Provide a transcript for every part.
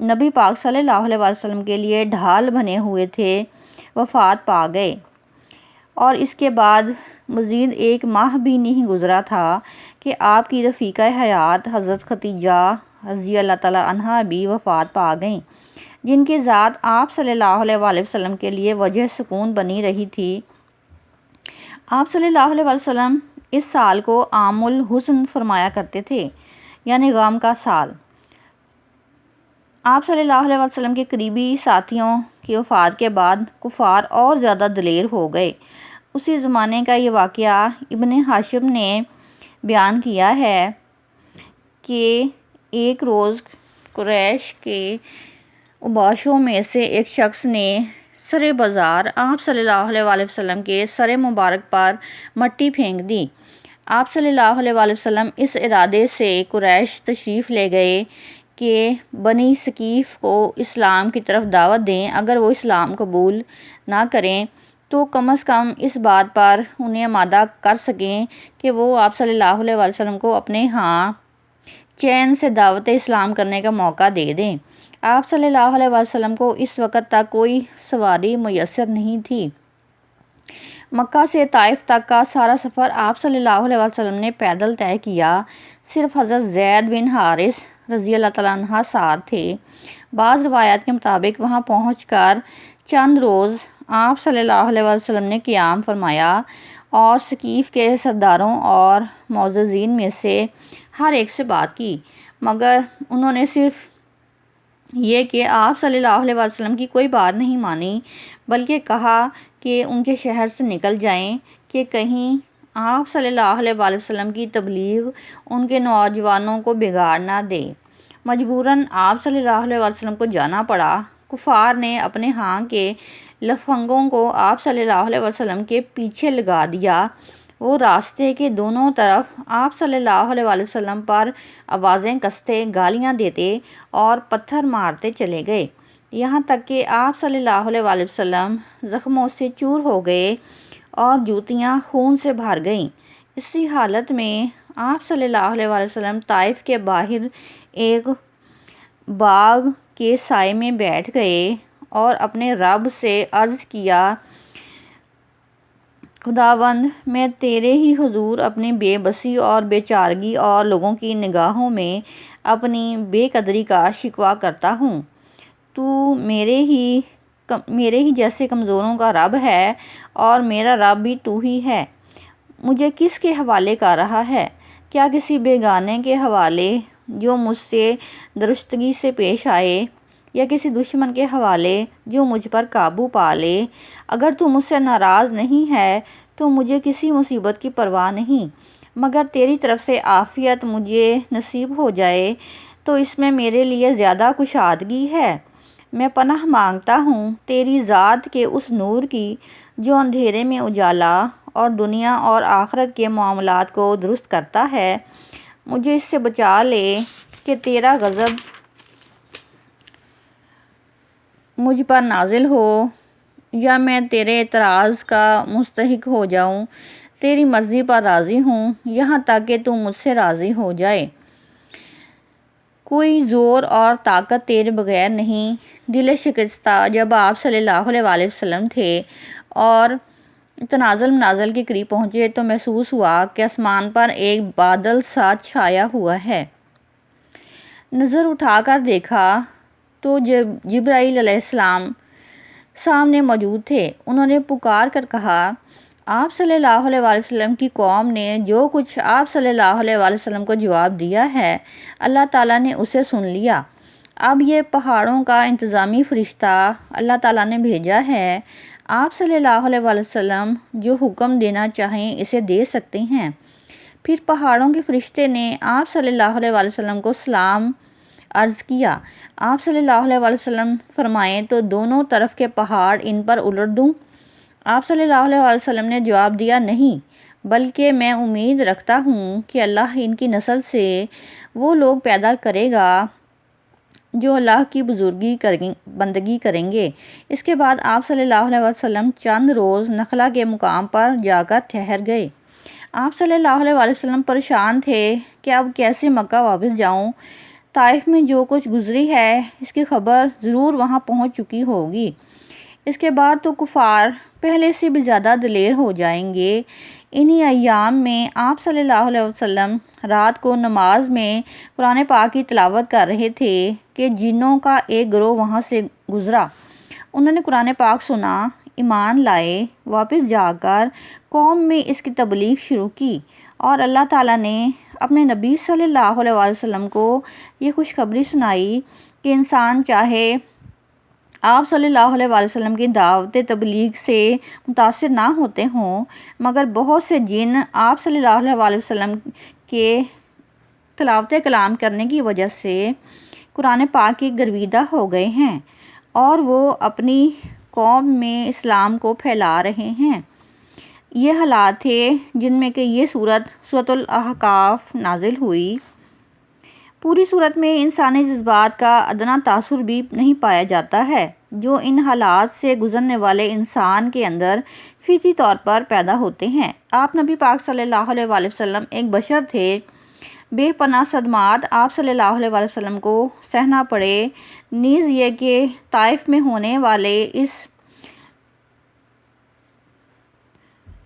نبی پاک صلی اللہ علیہ وسلم کے لیے ڈھال بنے ہوئے تھے، وفات پا گئے، اور اس کے بعد مزید 1 ماہ بھی نہیں گزرا تھا کہ آپ کی رفیقہ حیات حضرت خدیجہ رضی اللہ تعالیٰ عنہا بھی وفات پا گئیں، جن کی ذات آپ صلی اللہ علیہ وآلہ وسلم کے لیے وجہ سکون بنی رہی تھی۔ آپ صلی اللہ علیہ وسلم اس سال کو عام الحزن فرمایا کرتے تھے، یعنی غم کا سال۔ آپ صلی اللہ علیہ وسلم کے قریبی ساتھیوں کی وفات کے بعد کفار اور زیادہ دلیر ہو گئے۔ اسی زمانے کا یہ واقعہ ابن ہاشم نے بیان کیا ہے کہ ایک روز قریش کے اوباشوں میں سے ایک شخص نے سر بازار آپ صلی اللہ علیہ وآلہ وسلم کے سر مبارک پر مٹی پھینک دی۔ آپ صلی اللہ علیہ وآلہ وسلم اس ارادے سے قریش تشریف لے گئے کہ بنی ثقیف کو اسلام کی طرف دعوت دیں، اگر وہ اسلام قبول نہ کریں تو کم از کم اس بات پر انہیں آمادہ کر سکیں کہ وہ آپ صلی اللہ علیہ وآلہ وسلم کو اپنے ہاں چین سے دعوت اسلام کرنے کا موقع دے دیں۔ آپ صلی اللہ علیہ وآلہ وسلم کو اس وقت تک کوئی سواری میسر نہیں تھی۔ مکہ سے طائف تک کا سارا سفر آپ صلی اللہ علیہ وآلہ وسلم نے پیدل طے کیا، صرف حضرت زید بن حارث رضی اللہ تعالیٰ عنہ ساتھ تھے۔ بعض روایات کے مطابق وہاں پہنچ کر چند روز آپ صلی اللہ علیہ وآلہ وسلم نے قیام فرمایا اور ثقیف کے سرداروں اور معززین میں سے ہر ایک سے بات کی، مگر انہوں نے صرف یہ کہ آپ صلی اللہ علیہ وآلہ وسلم کی کوئی بات نہیں مانی، بلکہ کہا کہ ان کے شہر سے نکل جائیں کہ کہیں آپ صلی اللہ علیہ وآلہ وسلم کی تبلیغ ان کے نوجوانوں کو بگاڑ نہ دے۔ مجبوراً آپ صلی اللہ علیہ وآلہ وسلم کو جانا پڑا۔ کفار نے اپنے ہاں کے لفنگوں کو آپ صلی اللہ علیہ وسلم کے پیچھے لگا دیا۔ وہ راستے کے دونوں طرف آپ صلی اللہ علیہ وآلہ وسلم پر آوازیں کستے، گالیاں دیتے اور پتھر مارتے چلے گئے، یہاں تک کہ آپ صلی اللہ علیہ وآلہ وسلم زخموں سے چور ہو گئے اور جوتیاں خون سے بھر گئیں۔ اسی حالت میں آپ صلی اللہ علیہ وآلہ وسلم طائف کے باہر ایک باغ کے سائے میں بیٹھ گئے اور اپنے رب سے عرض کیا، خداوند، میں تیرے ہی حضور اپنی بے بسی اور بے چارگی اور لوگوں کی نگاہوں میں اپنی بے قدری کا شکوہ کرتا ہوں۔ تو میرے ہی جیسے کمزوروں کا رب ہے اور میرا رب بھی تو ہی ہے۔ مجھے کس کے حوالے کر رہا ہے؟ کیا کسی بیگانے کے حوالے جو مجھ سے درستگی سے پیش آئے، یا کسی دشمن کے حوالے جو مجھ پر قابو پا لے؟ اگر تو مجھ سے ناراض نہیں ہے تو مجھے کسی مصیبت کی پرواہ نہیں، مگر تیری طرف سے عافیت مجھے نصیب ہو جائے تو اس میں میرے لیے زیادہ کشادگی ہے۔ میں پناہ مانگتا ہوں تیری ذات کے اس نور کی جو اندھیرے میں اجالا اور دنیا اور آخرت کے معاملات کو درست کرتا ہے۔ مجھے اس سے بچا لے کہ تیرا غضب مجھ پر نازل ہو یا میں تیرے اعتراض کا مستحق ہو جاؤں۔ تیری مرضی پر راضی ہوں یہاں تک کہ تو مجھ سے راضی ہو جائے۔ کوئی زور اور طاقت تیرے بغیر نہیں۔ دل شکستہ جب آپ صلی اللہ علیہ وآلہ وسلم تھے اور تنازل منازل کے قریب پہنچے تو محسوس ہوا کہ آسمان پر ایک بادل سا چھایا ہوا ہے۔ نظر اٹھا کر دیکھا تو جبرائیل علیہ السلام سامنے موجود تھے۔ انہوں نے پکار کر کہا، آپ صلی اللہ علیہ وآلہ وسلم کی قوم نے جو کچھ آپ صلی اللہ علیہ وآلہ وسلم کو جواب دیا ہے، اللہ تعالیٰ نے اسے سن لیا۔ اب یہ پہاڑوں کا انتظامی فرشتہ اللہ تعالیٰ نے بھیجا ہے۔ آپ صلی اللہ علیہ وآلہ وسلم جو حکم دینا چاہیں اسے دے سکتے ہیں۔ پھر پہاڑوں کے فرشتے نے آپ صلی اللہ علیہ وآلہ وسلم کو سلام عرض کیا۔ آپ صلی اللہ علیہ وآلہ وسلم فرمائیں تو دونوں طرف کے پہاڑ ان پر الٹ دوں؟ آپ صلی اللہ علیہ وآلہ وسلم نے جواب دیا، نہیں، بلکہ میں امید رکھتا ہوں کہ اللہ ان کی نسل سے وہ لوگ پیدا کرے گا جو اللہ کی بندگی کریں گے۔ اس کے بعد آپ صلی اللہ علیہ وسلم چند روز نخلا کے مقام پر جا کر ٹھہر گئے۔ آپ صلی اللہ علیہ وسلم پریشان تھے کہ اب کیسے مکہ واپس جاؤں۔ طائف میں جو کچھ گزری ہے اس کی خبر ضرور وہاں پہنچ چکی ہوگی۔ اس کے بعد تو کفار پہلے سے بھی زیادہ دلیر ہو جائیں گے۔ انہی ایام میں آپ صلی اللہ علیہ وسلم رات کو نماز میں قرآن پاک کی تلاوت کر رہے تھے کہ جنوں کا ایک گروہ وہاں سے گزرا۔ انہوں نے قرآن پاک سنا، ایمان لائے، واپس جا کر قوم میں اس کی تبلیغ شروع کی، اور اللہ تعالیٰ نے اپنے نبی صلی اللہ علیہ وسلم کو یہ خوشخبری سنائی کہ انسان چاہے آپ صلی اللہ علیہ وسلم کی دعوت تبلیغ سے متاثر نہ ہوتے ہوں، مگر بہت سے جن آپ صلی اللہ علیہ وسلم کے تلاوت کلام کرنے کی وجہ سے قرآن پاک کی گرویدہ ہو گئے ہیں، اور وہ اپنی قوم میں اسلام کو پھیلا رہے ہیں۔ یہ حالات تھے جن میں کہ یہ سورۃ الاحقاف نازل ہوئی۔ پوری صورت میں انسانی جذبات کا ادنا تاثر بھی نہیں پایا جاتا ہے جو ان حالات سے گزرنے والے انسان کے اندر فطری طور پر پیدا ہوتے ہیں۔ آپ نبی پاک صلی اللہ علیہ وسلم ایک بشر تھے۔ بے پناہ صدمات آپ صلی اللہ علیہ وسلم کو سہنا پڑے، نیز یہ کہ طائف میں ہونے والے اس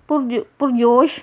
پرجوش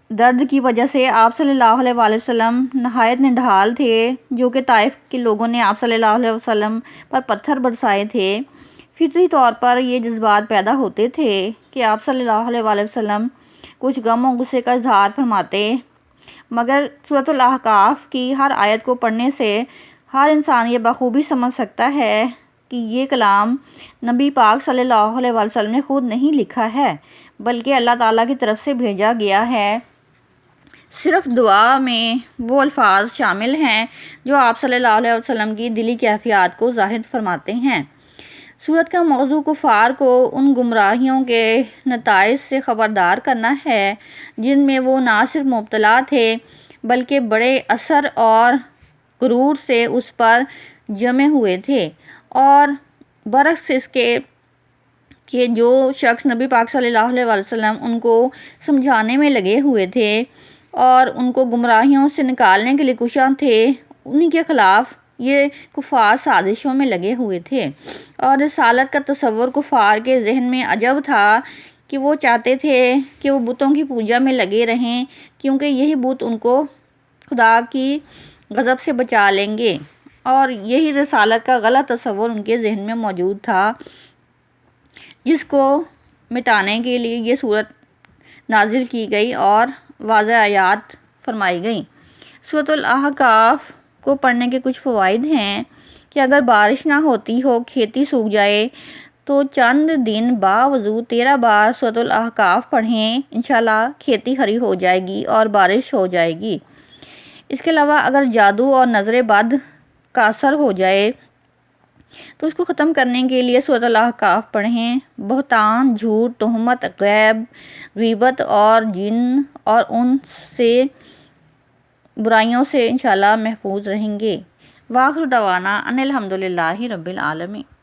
درد کی وجہ سے آپ صلی اللہ علیہ وسلم نہایت نڈھال تھے، جو کہ طائف کے لوگوں نے آپ صلی اللہ علیہ وسلم پر پتھر برسائے تھے۔ فطری طور پر یہ جذبات پیدا ہوتے تھے کہ آپ صلی اللہ علیہ وسلم کچھ غم و غصے کا اظہار فرماتے، مگر سورۃ الاحقاف کی ہر آیت کو پڑھنے سے ہر انسان یہ بخوبی سمجھ سکتا ہے کہ یہ کلام نبی پاک صلی اللہ علیہ وسلم نے خود نہیں لکھا ہے، بلکہ اللہ تعالیٰ کی طرف سے بھیجا گیا ہے۔ صرف دعا میں وہ الفاظ شامل ہیں جو آپ صلی اللہ علیہ وسلم کی دلی کیفیات کو ظاہر فرماتے ہیں۔ سورت کا موضوع کفار کو ان گمراہیوں کے نتائج سے خبردار کرنا ہے جن میں وہ نہ صرف مبتلا تھے بلکہ بڑے اثر اور غرور سے اس پر جمے ہوئے تھے، اور برعکس اس کے کہ جو شخص نبی پاک صلی اللہ علیہ وسلم ان کو سمجھانے میں لگے ہوئے تھے اور ان کو گمراہیوں سے نکالنے کے لیے کوشاں تھے، انہی کے خلاف یہ کفار سازشوں میں لگے ہوئے تھے۔ اور رسالت کا تصور کفار کے ذہن میں عجب تھا کہ وہ چاہتے تھے کہ وہ بتوں کی پوجا میں لگے رہیں، کیونکہ یہی بت ان کو خدا کی غضب سے بچا لیں گے، اور یہی رسالت کا غلط تصور ان کے ذہن میں موجود تھا، جس کو مٹانے کے لیے یہ صورت نازل کی گئی اور واضح آیات فرمائی گئیں۔ سورۃ الاحقاف کو پڑھنے کے کچھ فوائد ہیں کہ اگر بارش نہ ہوتی ہو، کھیتی سوکھ جائے، تو چند دن باوضو 13 بار سورۃ الاحقاف پڑھیں، انشاءاللہ کھیتی ہری ہو جائے گی اور بارش ہو جائے گی۔ اس کے علاوہ اگر جادو اور نظر بد کا اثر ہو جائے تو اس کو ختم کرنے کے لیے سورۃ الاحقاف پڑھیں۔ بہتان، جھوٹ، تہمت، غیبت اور جن اور ان سے برائیوں سے انشاءاللہ محفوظ رہیں گے۔ وآخر دعوانا ان الحمدللہ رب العالمین۔